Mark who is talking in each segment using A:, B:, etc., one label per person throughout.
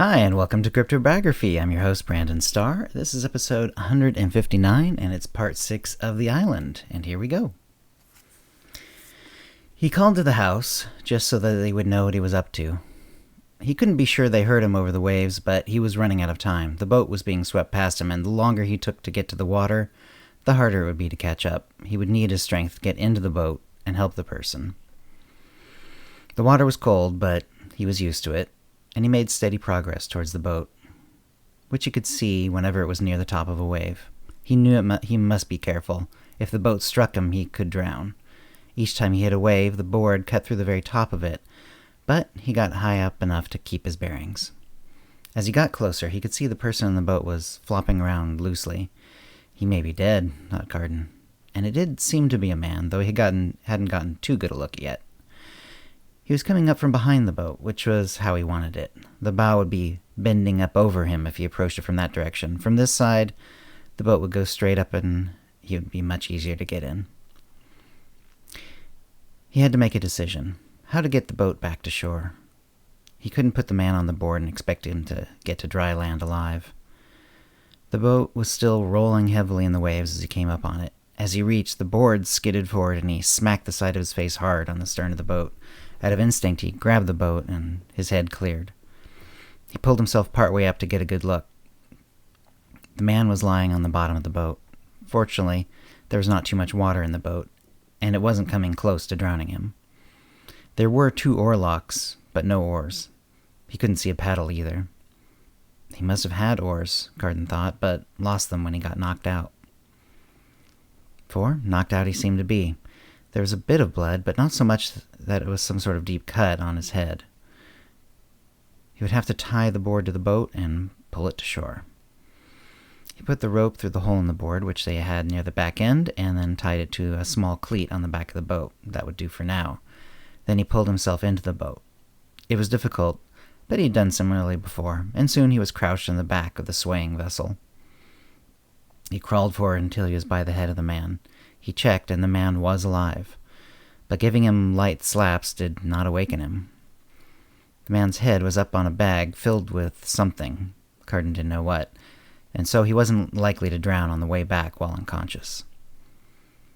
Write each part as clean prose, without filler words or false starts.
A: Hi, and welcome to CryptoBiography. I'm your host, Brandon Starr. This is episode 159, and it's part 6 of The Island. And here we go. He called to the house, just so that they would know what he was up to. He couldn't be sure they heard him over the waves, but he was running out of time. The boat was being swept past him, and the longer he took to get to the water, the harder it would be to catch up. He would need his strength to get into the boat and help the person. The water was cold, but he was used to it, and he made steady progress towards the boat, which he could see whenever it was near the top of a wave. He knew he must be careful. If the boat struck him, he could drown. Each time he hit a wave, the board cut through the very top of it, but he got high up enough to keep his bearings. As he got closer, he could see the person in the boat was flopping around loosely. He may be dead, thought Carden, and it did seem to be a man, though he hadn't gotten too good a look yet. He was coming up from behind the boat, which was how he wanted it. The bow would be bending up over him if he approached it from that direction. From this side, the boat would go straight up and he would be much easier to get in. He had to make a decision. How to get the boat back to shore. He couldn't put the man on the board and expect him to get to dry land alive. The boat was still rolling heavily in the waves as he came up on it. As he reached, the board skidded forward and he smacked the side of his face hard on the stern of the boat. Out of instinct, he grabbed the boat and his head cleared. He pulled himself partway up to get a good look. The man was lying on the bottom of the boat. Fortunately, there was not too much water in the boat, and it wasn't coming close to drowning him. There were 2 oarlocks, but no oars. He couldn't see a paddle either. He must have had oars, Carden thought, but lost them when he got knocked out. For knocked out he seemed to be. There was a bit of blood, but not so much that it was some sort of deep cut on his head. He would have to tie the board to the boat and pull it to shore. He put the rope through the hole in the board, which they had near the back end, and then tied it to a small cleat on the back of the boat. That would do for now. Then he pulled himself into the boat. It was difficult, but he had done similarly before, and soon he was crouched in the back of the swaying vessel. He crawled forward until he was by the head of the man. He checked, and the man was alive, but giving him light slaps did not awaken him. The man's head was up on a bag filled with something, Carden didn't know what, and so he wasn't likely to drown on the way back while unconscious.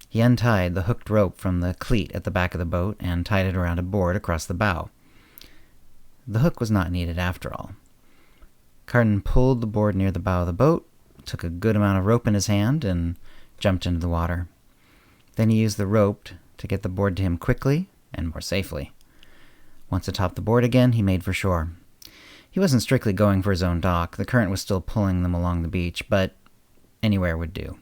A: He untied the hooked rope from the cleat at the back of the boat and tied it around a board across the bow. The hook was not needed after all. Carden pulled the board near the bow of the boat, took a good amount of rope in his hand, and jumped into the water. Then he used the rope to get the board to him quickly and more safely. Once atop the board again, he made for shore. He wasn't strictly going for his own dock. The current was still pulling them along the beach, but anywhere would do.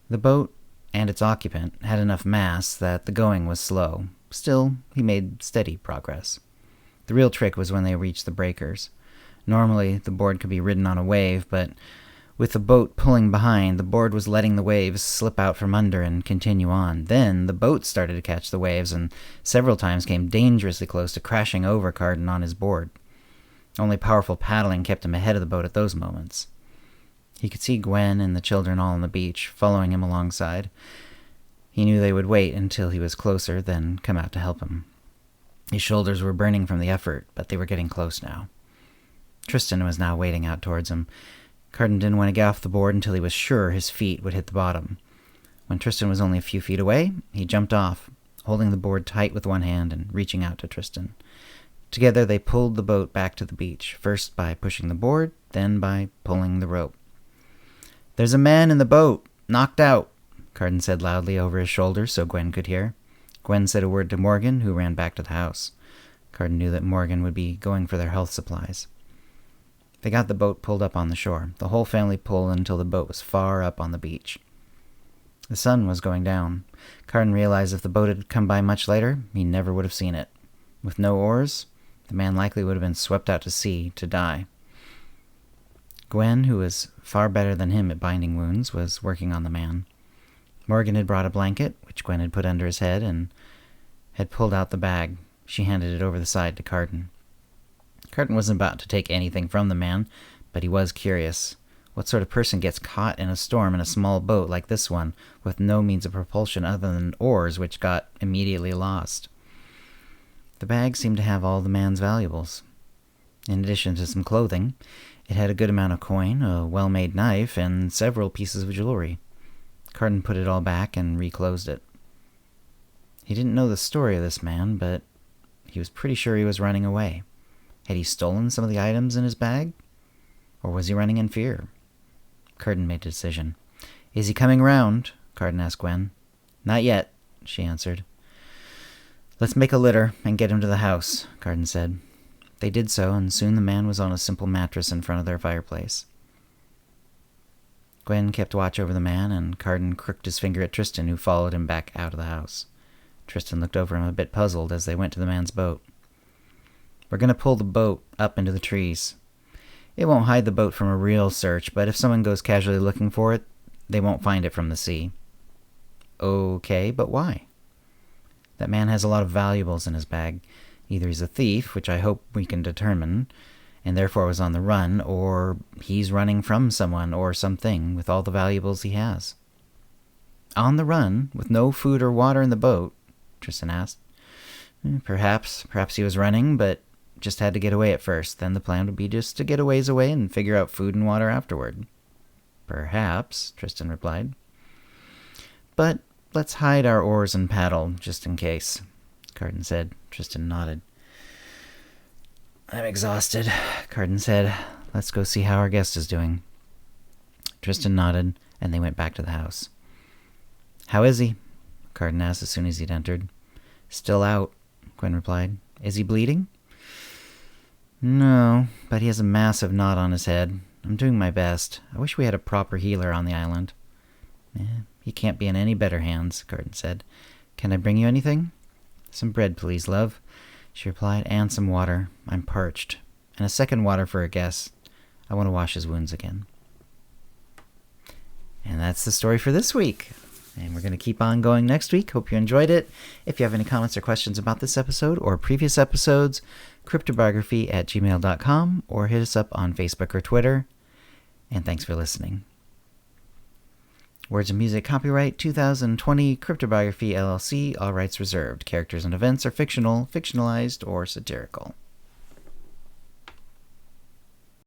A: The boat and its occupant had enough mass that the going was slow. Still, he made steady progress. The real trick was when they reached the breakers. Normally, the board could be ridden on a wave, but with the boat pulling behind, the board was letting the waves slip out from under and continue on. Then the boat started to catch the waves and several times came dangerously close to crashing over Carden on his board. Only powerful paddling kept him ahead of the boat at those moments. He could see Gwen and the children all on the beach, following him alongside. He knew they would wait until he was closer, then come out to help him. His shoulders were burning from the effort, but they were getting close now. Tristan was now wading out towards him. Carden didn't want to get off the board until he was sure his feet would hit the bottom. When Tristan was only a few feet away, he jumped off, holding the board tight with one hand and reaching out to Tristan. Together they pulled the boat back to the beach, first by pushing the board, then by pulling the rope. "There's a man in the boat, knocked out," Carden said loudly over his shoulder so Gwen could hear. Gwen said a word to Morgan, who ran back to the house. Carden knew that Morgan would be going for their health supplies. They got the boat pulled up on the shore. The whole family pulled until the boat was far up on the beach. The sun was going down. Carden realized if the boat had come by much later, he never would have seen it. With no oars, the man likely would have been swept out to sea to die. Gwen, who was far better than him at binding wounds, was working on the man. Morgan had brought a blanket, which Gwen had put under his head, and had pulled out the bag. She handed it over the side to Carden. Carden wasn't about to take anything from the man, but he was curious. What sort of person gets caught in a storm in a small boat like this one, with no means of propulsion other than oars, which got immediately lost? The bag seemed to have all the man's valuables. In addition to some clothing, it had a good amount of coin, a well-made knife, and several pieces of jewelry. Carden put it all back and reclosed it. He didn't know the story of this man, but he was pretty sure he was running away. Had he stolen some of the items in his bag? Or was he running in fear? Carden made a decision. "Is he coming round?" Carden asked Gwen. "Not yet," she answered. "Let's make a litter and get him to the house," Carden said. They did so, and soon the man was on a simple mattress in front of their fireplace. Gwen kept watch over the man, and Carden crooked his finger at Tristan, who followed him back out of the house. Tristan looked over him a bit puzzled as they went to the man's boat. "We're going to pull the boat up into the trees. It won't hide the boat from a real search, but if someone goes casually looking for it, they won't find it from the sea." "Okay, but why?" "That man has a lot of valuables in his bag. Either he's a thief, which I hope we can determine, and therefore was on the run, or he's running from someone or something with all the valuables he has." "On the run, with no food or water in the boat?" Tristan asked. Perhaps he was running, but just had to get away at first. Then the plan would be just to get a ways away and figure out food and water afterward." "Perhaps," Tristan replied. "But let's hide our oars and paddle, just in case," Carden said. Tristan nodded. "I'm exhausted," Carden said. "Let's go see how our guest is doing." Tristan nodded, and they went back to the house. "How is he?" Carden asked as soon as he'd entered. "Still out," Gwen replied. "Is he bleeding?" "No, but he has a massive knot on his head. I'm doing my best. I wish we had a proper healer on the island." He can't be in any better hands," Carden said. "Can I bring you anything?" "Some bread, please, love," she replied, "and some water. I'm parched. And a second water for a guest. I want to wash his wounds again." And that's the story for this week. And we're going to keep on going next week. Hope you enjoyed it. If you have any comments or questions about this episode or previous episodes, CryptoBiography@gmail.com, or hit us up on Facebook or Twitter. And thanks for listening. Words and music copyright 2020 CryptoBiography LLC, all rights reserved. Characters and events are fictional, fictionalized, or satirical.